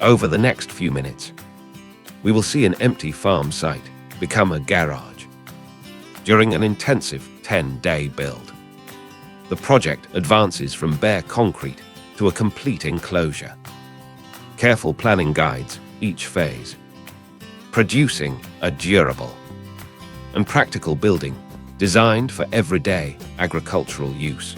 Over the next few minutes, we will see an empty farm site become a garage. During an intensive 10-day build, the project advances from bare concrete to a complete enclosure. Careful planning guides each phase, producing a durable and practical building designed for everyday agricultural use.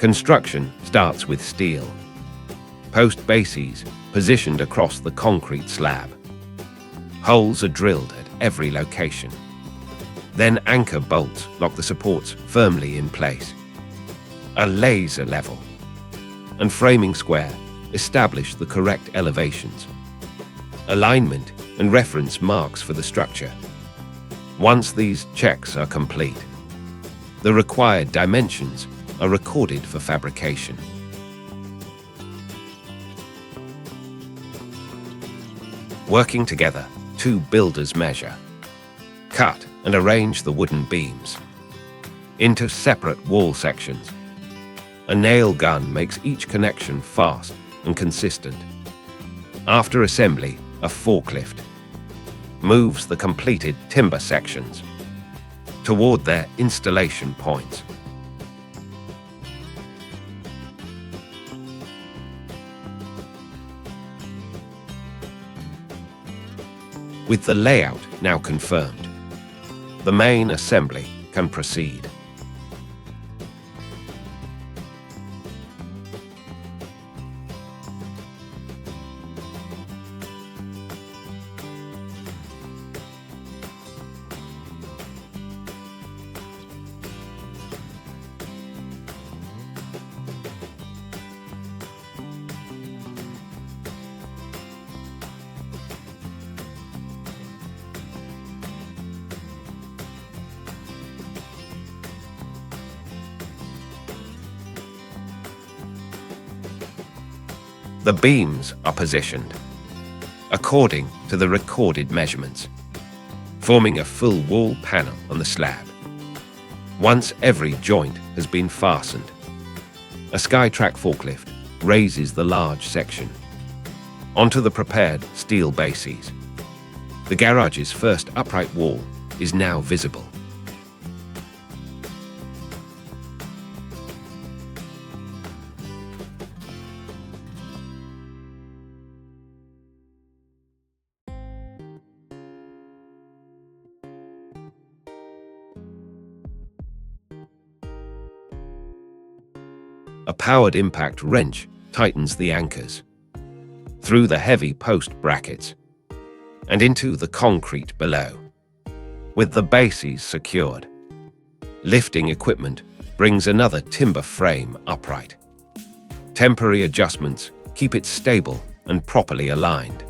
Construction starts with steel. Post bases positioned across the concrete slab. Holes are drilled at every location. Then anchor bolts lock the supports firmly in place. A laser level and framing square establish the correct elevations, alignment and reference marks for the structure. Once these checks are complete, the required dimensions are recorded for fabrication. Working together, two builders measure, cut and arrange the wooden beams into separate wall sections. A nail gun makes each connection fast and consistent. After assembly, a forklift moves the completed timber sections toward their installation points. With the layout now confirmed, the main assembly can proceed. The beams are positioned according to the recorded measurements, forming a full wall panel on the slab. Once every joint has been fastened, a SkyTrack forklift raises the large section onto the prepared steel bases. The garage's first upright wall is now visible. A powered impact wrench tightens the anchors through the heavy post brackets and into the concrete below. With the bases secured, lifting equipment brings another timber frame upright. Temporary adjustments keep it stable and properly aligned.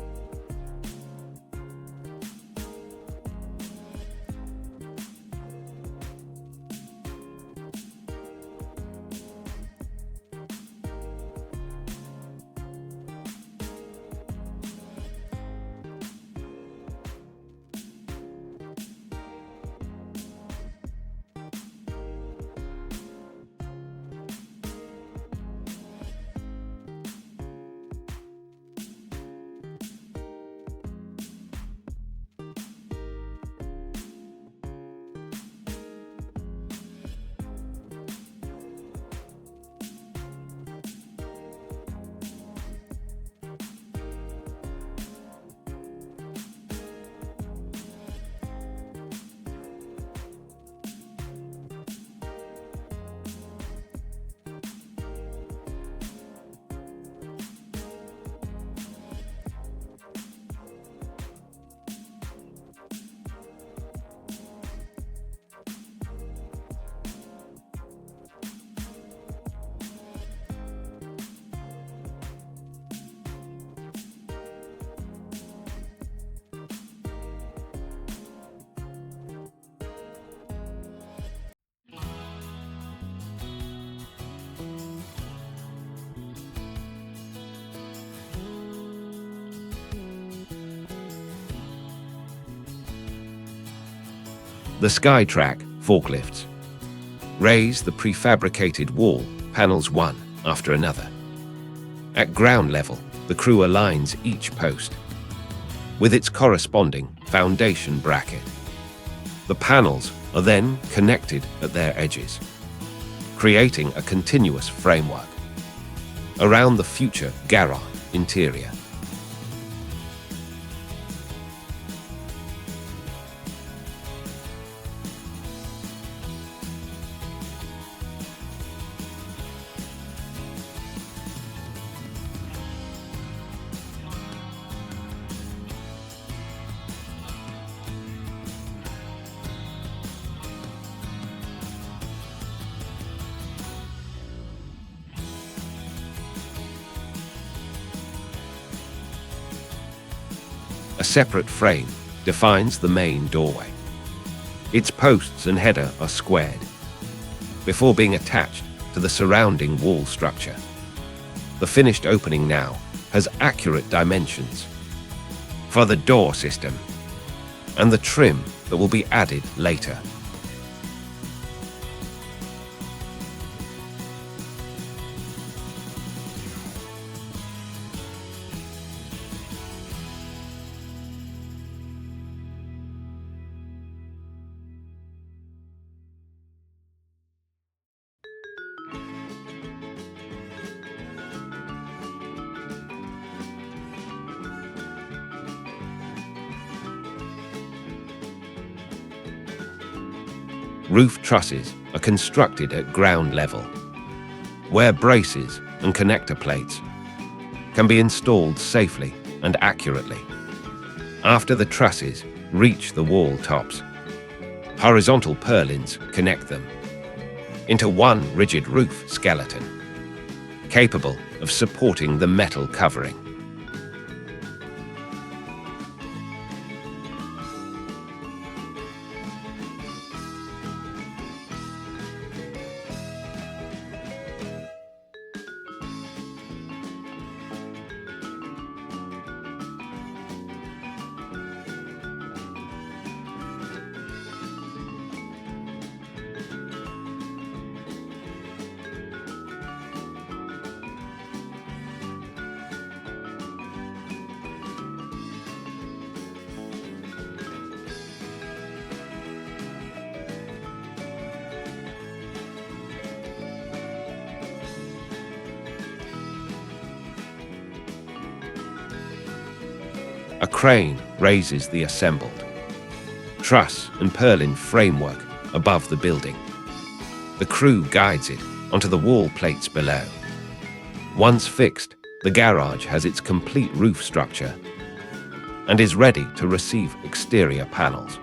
The SkyTrack forklifts Raise the prefabricated wall panels one after another. At ground level, the crew aligns each post with its corresponding foundation bracket. The panels are then connected at their edges, creating a continuous framework around the future garage interior. A separate frame defines the main doorway. Its posts and header are squared before being attached to the surrounding wall structure. The finished opening now has accurate dimensions for the door system and the trim that will be added later. Roof trusses are constructed at ground level, where braces and connector plates can be installed safely and accurately. After the trusses reach the wall tops, horizontal purlins connect them into one rigid roof skeleton, capable of supporting the metal covering. A crane raises the assembled truss and purlin framework above the building. The crew guides it onto the wall plates below. Once fixed, the garage has its complete roof structure and is ready to receive exterior panels.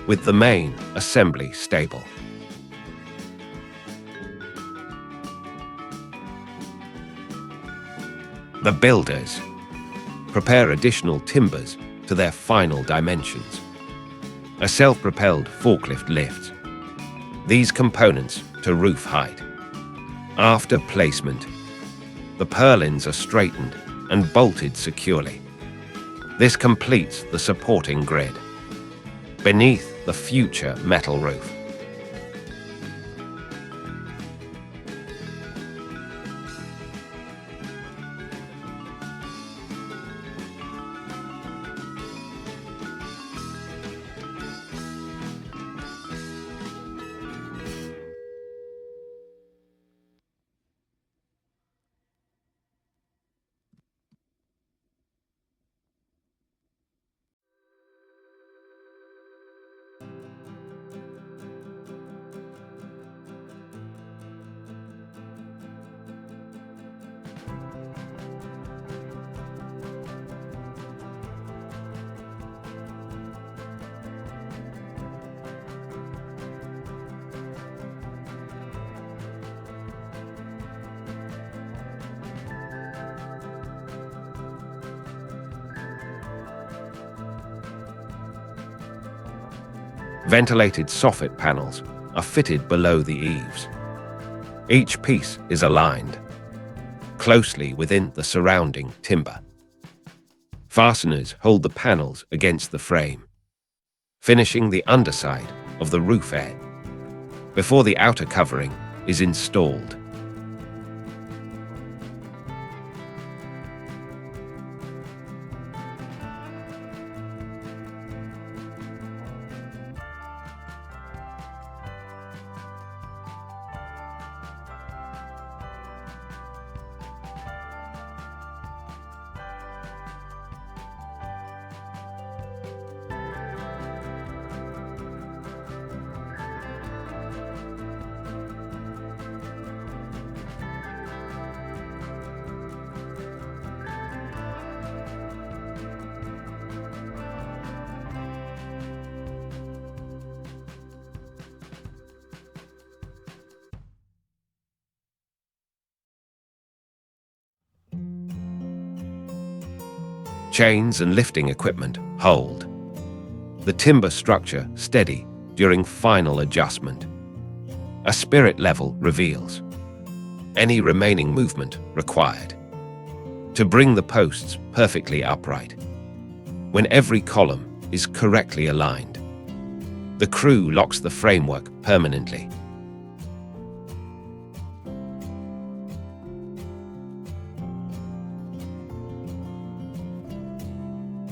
With the main assembly stable. The builders prepare additional timbers to their final dimensions. A self-propelled forklift lifts these components to roof height. After placement, the purlins are straightened and bolted securely. This completes the supporting grid beneath the future metal roof. Ventilated soffit panels are fitted below the eaves. Each piece is aligned closely within the surrounding timber. Fasteners hold the panels against the frame, finishing the underside of the roof edge before the outer covering is installed. Chains and lifting equipment hold the timber structure steady during final adjustment. A spirit level reveals any remaining movement required to bring the posts perfectly upright. When every column is correctly aligned, the crew locks the framework permanently.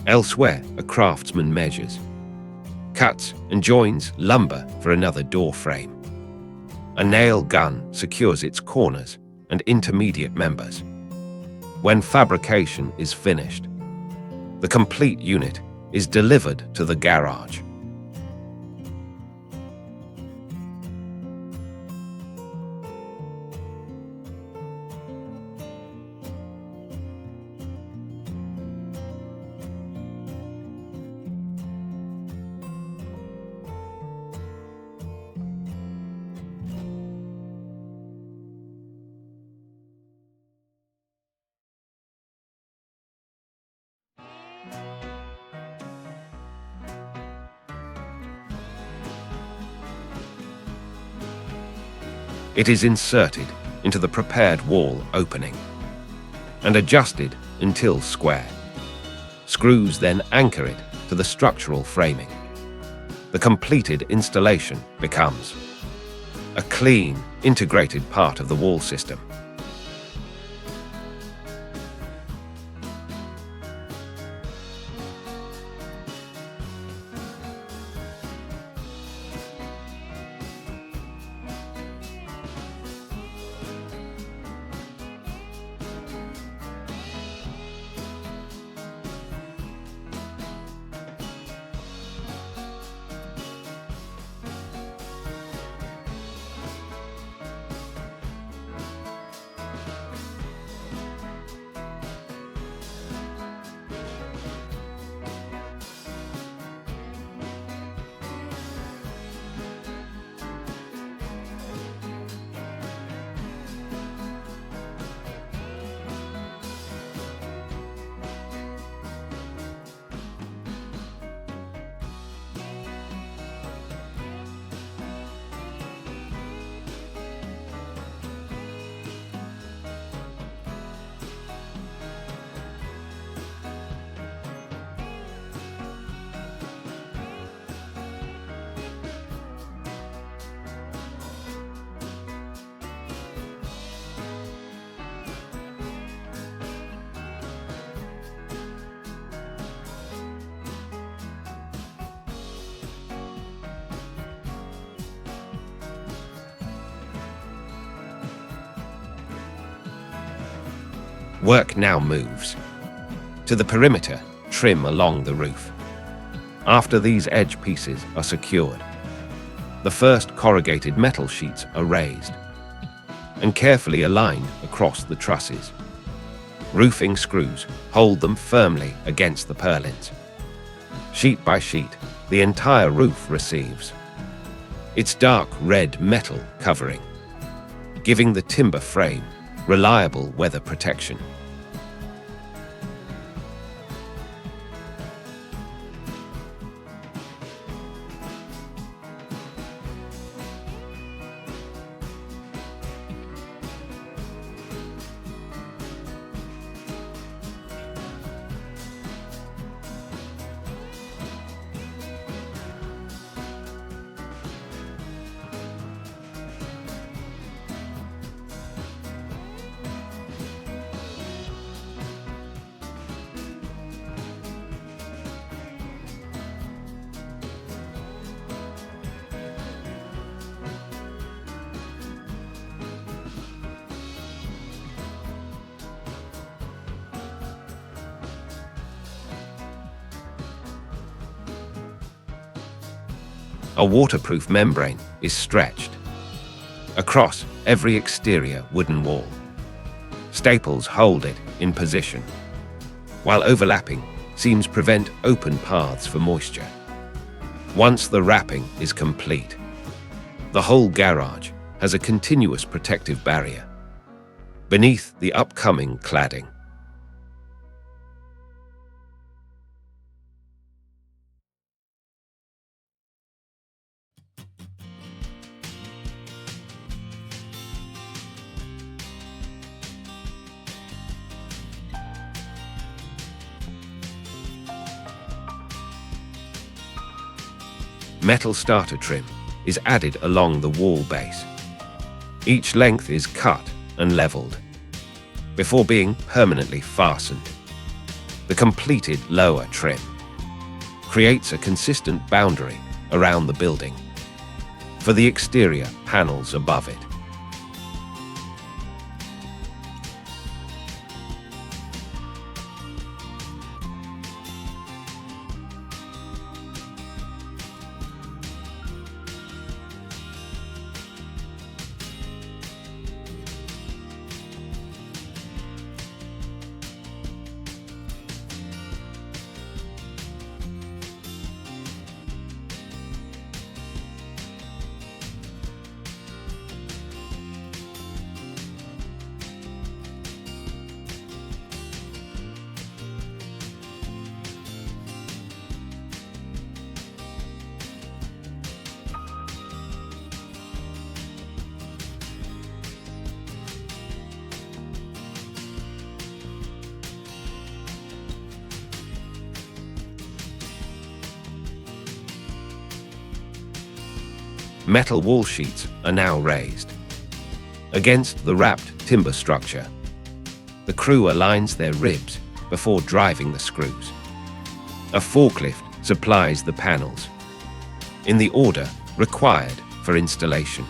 Elsewhere, a craftsman measures, cuts and joins lumber for another door frame. A nail gun secures its corners and intermediate members. When fabrication is finished, the complete unit is delivered to the garage. It is inserted into the prepared wall opening and adjusted until square. Screws then anchor it to the structural framing. The completed installation becomes a clean, integrated part of the wall system. Work now moves to the perimeter trim along the roof. After these edge pieces are secured, the first corrugated metal sheets are raised and carefully aligned across the trusses. Roofing screws hold them firmly against the purlins. Sheet by sheet, the entire roof receives its dark red metal covering, giving the timber frame reliable weather protection. A waterproof membrane is stretched across every exterior wooden wall. Staples hold it in position, while overlapping seams prevent open paths for moisture. Once the wrapping is complete, the whole garage has a continuous protective barrier beneath the upcoming cladding. Metal starter trim is added along the wall base. Each length is cut and leveled before being permanently fastened. The completed lower trim creates a consistent boundary around the building for the exterior panels above it. Metal wall sheets are now raised against the wrapped timber structure. The crew aligns their ribs before driving the screws. A forklift supplies the panels in the order required for installation.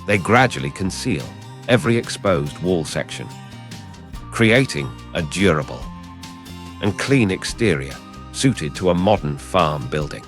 They gradually conceal every exposed wall section, creating a durable and clean exterior suited to a modern farm building.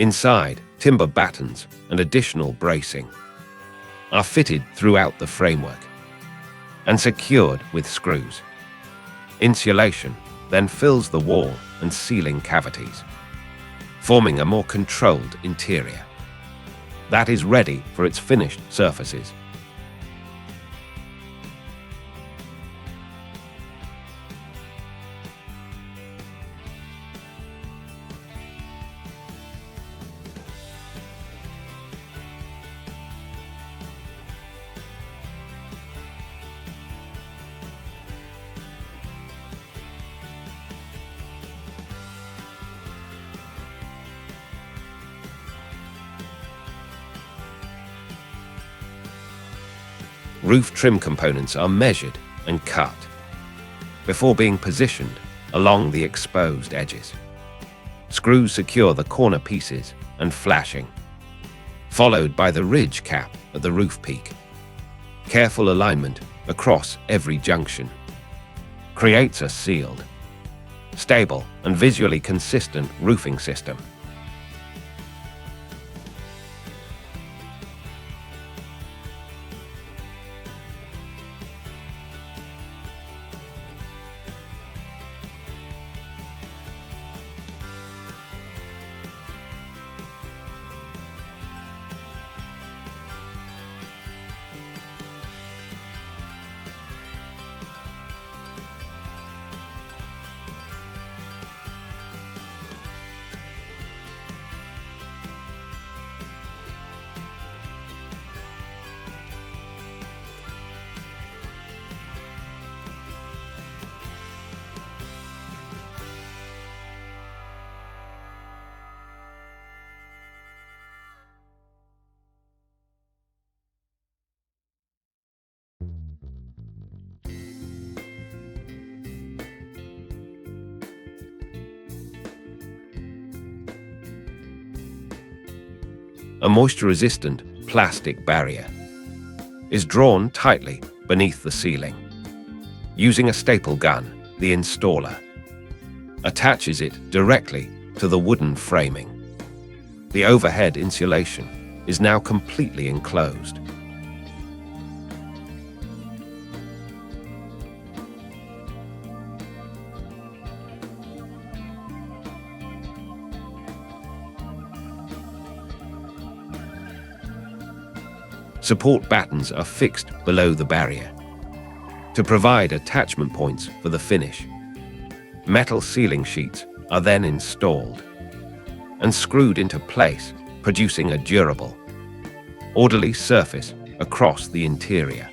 Inside, timber battens and additional bracing are fitted throughout the framework and secured with screws. Insulation then fills the wall and ceiling cavities, forming a more controlled interior that is ready for its finished surfaces. Roof trim components are measured and cut before being positioned along the exposed edges. Screws secure the corner pieces and flashing, followed by the ridge cap at the roof peak. Careful alignment across every junction creates a sealed, stable, and visually consistent roofing system. A moisture-resistant plastic barrier is drawn tightly beneath the ceiling. Using a staple gun, the installer attaches it directly to the wooden framing. The overhead insulation is now completely enclosed. Support battens are fixed below the barrier to provide attachment points for the finish. Metal ceiling sheets are then installed and screwed into place, producing a durable, orderly surface across the interior.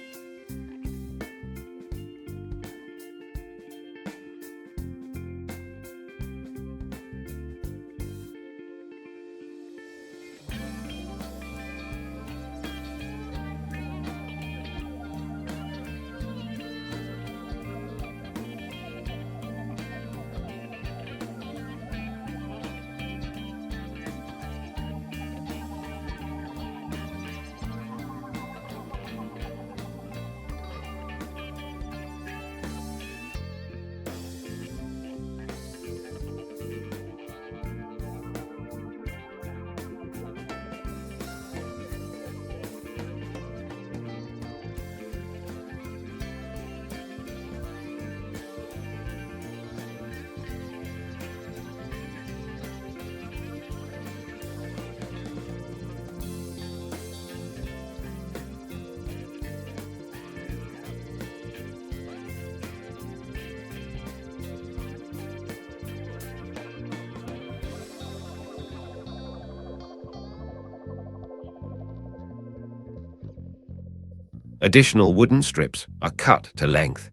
Additional wooden strips are cut to length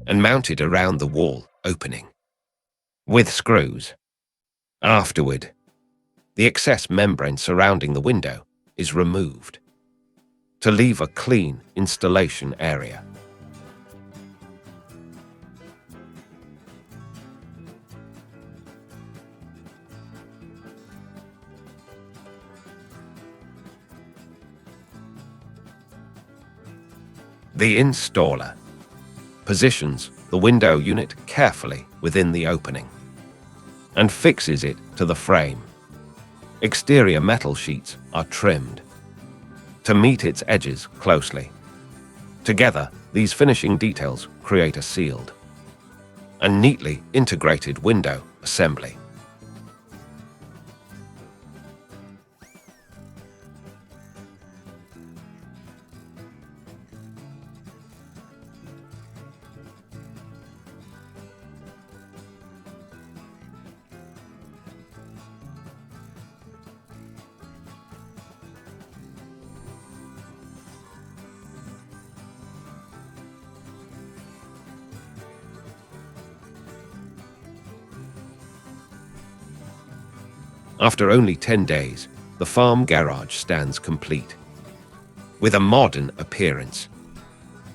and mounted around the wall opening with screws. Afterward, the excess membrane surrounding the window is removed to leave a clean installation area. The installer positions the window unit carefully within the opening and fixes it to the frame. Exterior metal sheets are trimmed to meet its edges closely. Together, these finishing details create a sealed and neatly integrated window assembly. After only 10 days, the farm garage stands complete, with a modern appearance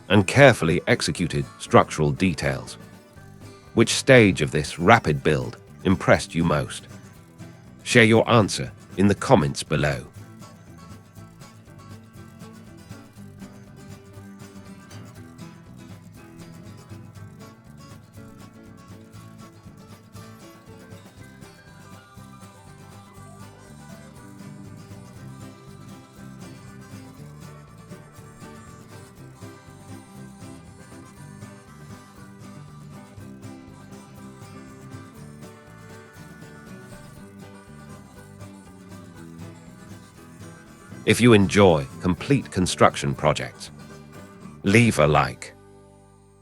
and carefully executed structural details. Which stage of this rapid build impressed you most? Share your answer in the comments below. If you enjoy complete construction projects, leave a like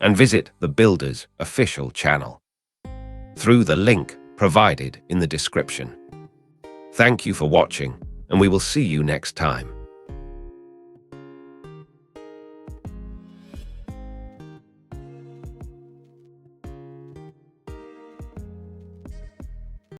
and visit the Builder's official channel through the link provided in the description. Thank you for watching, and we will see you next time.